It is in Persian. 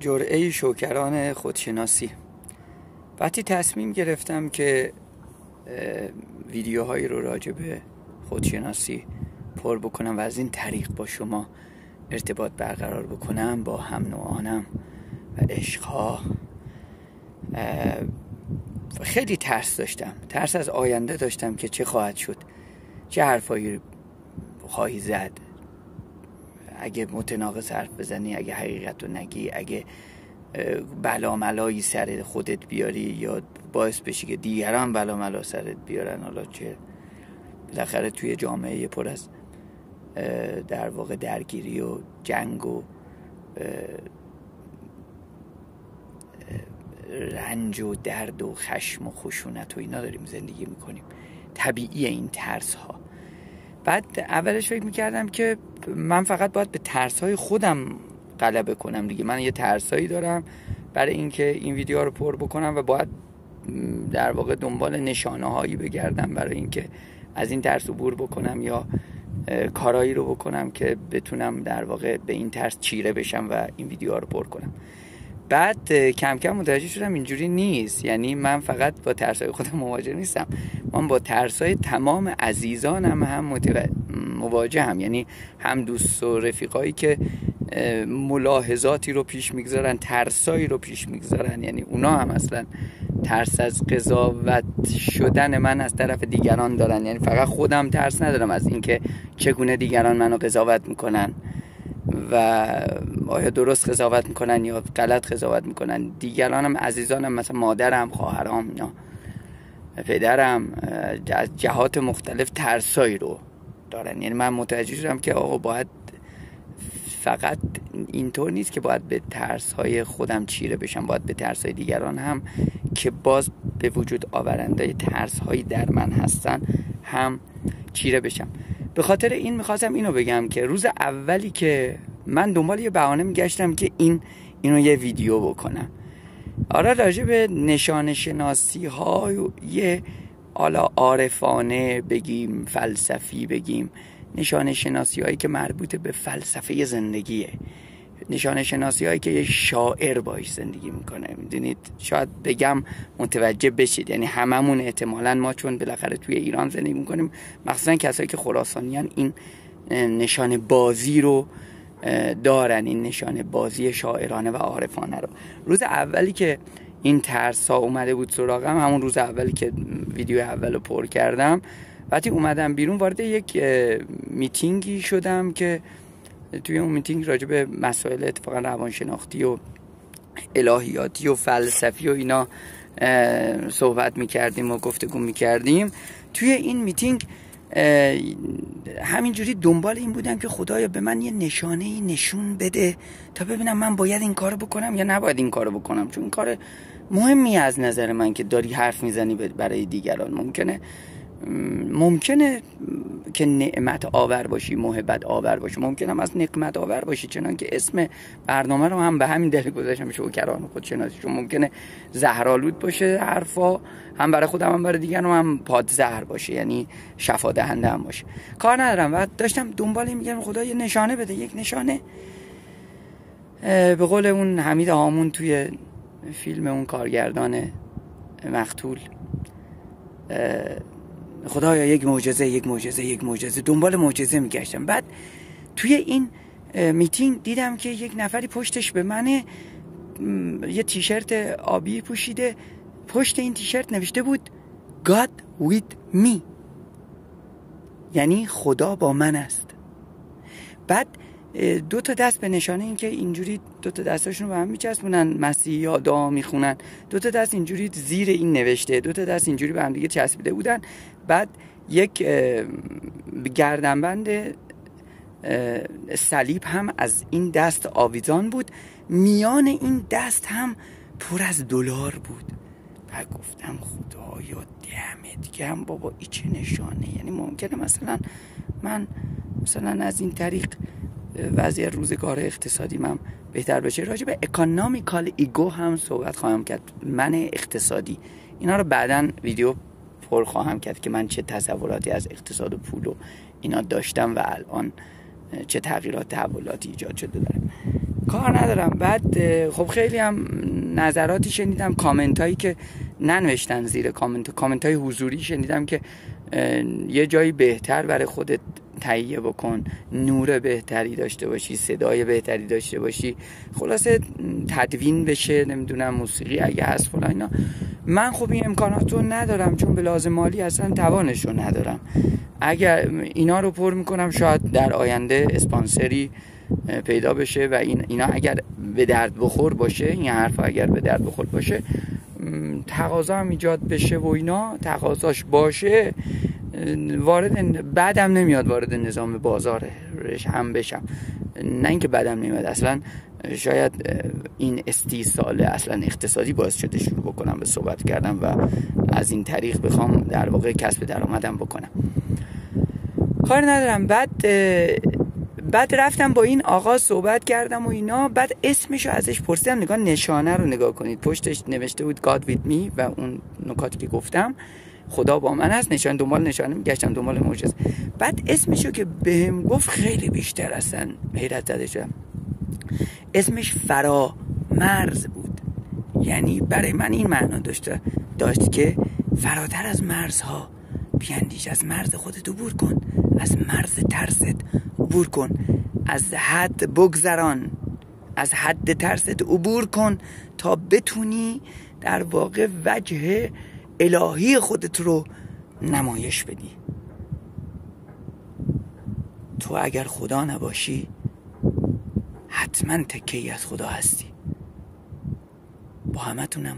جرعه شوکران خودشناسی. وقتی تصمیم گرفتم که ویدیوهایی رو راجع به خودشناسی پر بکنم و از این طریق با شما ارتباط برقرار بکنم با هم نوعانم و عشقها، خیلی ترس داشتم. ترس از آینده داشتم که چه خواهد شد، چه حرفایی خواهی زد، اگه متناقض حرف بزنی، اگه حقیقت رو نگی، اگه بلا ملایی سر خودت بیاری یا باعث بشی که دیگران بلا ملا سرت بیارن. حالا چه بالاخره توی جامعه پر از در واقع درگیری و جنگ و رنج و درد و خشم و خشونت و اینا داریم زندگی میکنیم. طبیعیه این ترس ها. بعد اولش فکر میکردم که من فقط باید به ترس های خودم غلبه کنم دیگه. من یه ترسایی دارم برای اینکه این ویدیو رو پر بکنم و باید در واقع دنبال نشانه هایی بگردم برای اینکه از این ترس عبور بکنم یا کارایی رو بکنم که بتونم در واقع به این ترس چیره بشم و این ویدیو رو پر کنم. بعد کم کم متوجه شدم اینجوری نیست. یعنی من فقط با ترسای خودم مواجه نیستم، من با ترسای تمام عزیزانم هم مواجه هم. یعنی هم دوست و رفیقایی که ملاحظاتی رو پیش میگذارن، ترسایی رو پیش میگذارن، یعنی اونا هم اصلا ترس از قضاوت شدن من از طرف دیگران دارن. یعنی فقط خودم ترس ندارم از اینکه چگونه دیگران منو قضاوت میکنن و آیا درست قضاوت میکنن یا غلط قضاوت میکنن. دیگرانم عزیزانم، مثلا مادرم، خواهرام، اینا پدرم، از جهات مختلف ترسایی رو دارن. یعنی من متوجه شدم که آقا باید فقط اینطور نیست که باید به ترس‌های خودم چیره بشم، باید به ترس‌های دیگران هم که باز به وجود آورنده ترس‌هایی در من هستن هم چیره بشم. به خاطر این میخواستم اینو بگم که روز اولی که من دنبال یه بهانه میگشتم که اینو یه ویدیو بکنم، آره راجع به نشانه شناسی های حالا عارفانه بگیم، فلسفی بگیم، نشانه شناسی هایی که مربوط به فلسفه زندگیه، نشانه شناسی هایی که یه شاعر باش زندگی میکنه. میدونید شاید بگم متوجه بشید، یعنی هممون احتمالاً ما چون بالاخره توی ایران زندگی میکنیم، مخصوصا کسایی که خراسانیان، این نشانه بازی رو دارن، این نشانه بازی شاعرانه و عارفانه رو. روز اولی که این ترس ها اومده بود سراغم، همون روز اولی که ویدیو اول رو پر کردم، وقتی اومدم بیرون وارد یک میتینگی شدم که توی اون میتینگ راجع به مسائل اتفاقا روانشناختی و الهیاتی و فلسفی و اینا صحبت میکردیم و گفتگو میکردیم. توی این میتینگ همینجوری دنبال این بودم که خدایا به من یه نشانه‌ای نشون بده تا ببینم من باید این کارو بکنم یا نباید این کارو بکنم، چون این کار مهمی از نظر من که داری حرف میزنی برای دیگران. ممکنه که نعمت آور باشی، محبت آور باشی، ممکنه هم از نقمت آور باشی، چنان که اسم برنامه رو هم به همین دلیل گذاشتم، شوکران خودشناسی، چون ممکنه زهرآلود باشه حرفا، هم برای خودم هم برای دیگران، هم پادزهر باشه، یعنی شفا دهنده هم باشه. کار ندارم. و داشتم دنبال میگم خدا یه نشانه بده، یک نشانه. به قول اون حمید هامون توی فیلم اون کارگردان مقتول، خدایا یک معجزه، یک معجزه، یک معجزه، دنبال معجزه میگشتم. بعد توی این میتینگ دیدم که یک نفری پشتش به منه، یه تیشرت آبی پوشیده، پشت این تیشرت نوشته بود God with me، یعنی خدا با من است. بعد دو تا دست به نشانه این که اینجوری دو تا دستاشون رو به هم میچسبونن، مسیحی ها دعا میخونن، دو تا دست اینجوری زیر این نوشته، دو تا دست اینجوری به هم دیگه چسبیده بودن. بعد یک گردنبند صلیب هم از این دست آویزان بود، میان این دست هم پر از دلار بود. و گفتم خدایا دمت گرم بابا، این چه نشانه؟ یعنی ممکنه مثلا من از این طریق وضعیت روزگار اقتصادی من بهتر بشه. راجع به اکانومیکال ایگو هم صحبت خواهم کرد، من اقتصادی. اینا رو بعداً ویدیو پر خواهم کرد که من چه تصوراتی از اقتصاد و پول و اینا داشتم و الان چه تغییرات تحولاتی ایجاد شده دارم. کار ندارم. بعد خب خیلی هم نظراتی شنیدم، کامنت هایی که ننوشتن زیر کامنت های حضوری شنیدم که یه جایی بهتر برای خودت تهیه بکن، نور بهتری داشته باشی، صدای بهتری داشته باشی، خلاصه تدوین بشه، نمیدونم موسیقی اگه هست فلان اینا. من خب این امکانات رو ندارم، چون به لازم مالی اصلا توانش رو ندارم. اگر اینا رو پر میکنم شاید در آینده اسپانسری پیدا بشه و اینا اگر به درد بخور باشه، این حرف اگر به درد بخور باشه، تقاضا هم ایجاد بشه و اینا، تقاضاش باشه، بعدم نمیاد وارد نظام بازارش هم بشم. نه اینکه بعدم نمیاد، اصلا شاید این استیصال اصلا اقتصادی باعث شده شروع بکنم به صحبت کردم و از این طریق بخوام در واقع کسب درآمدم بکنم. کار ندارم. بعد رفتم با این آقا صحبت کردم و اینا. بعد اسمشو ازش پرسیدم، نگاه نشانه رو نگاه کنید، پشتش نوشته بود God with me و اون نکاتی که گفتم خدا با من هست، نشانه میگشتم دنبال معجزه. بعد اسمشو که بهم گفت خیلی بیشتر اصلا حیرت زده شدم. اسمش فرامرز بود. یعنی برای من این معنا داشت که فراتر از مرزها بیاندیش، از مرز خودت عبور کن، از مرز ترست عبور کن، از حد بگذران، از حد ترست عبور کن تا بتونی در واقع وجه الهی خودت رو نمایش بدی. تو اگر خدا نباشی حتما تکه‌ای از خدا هستی. با همتونم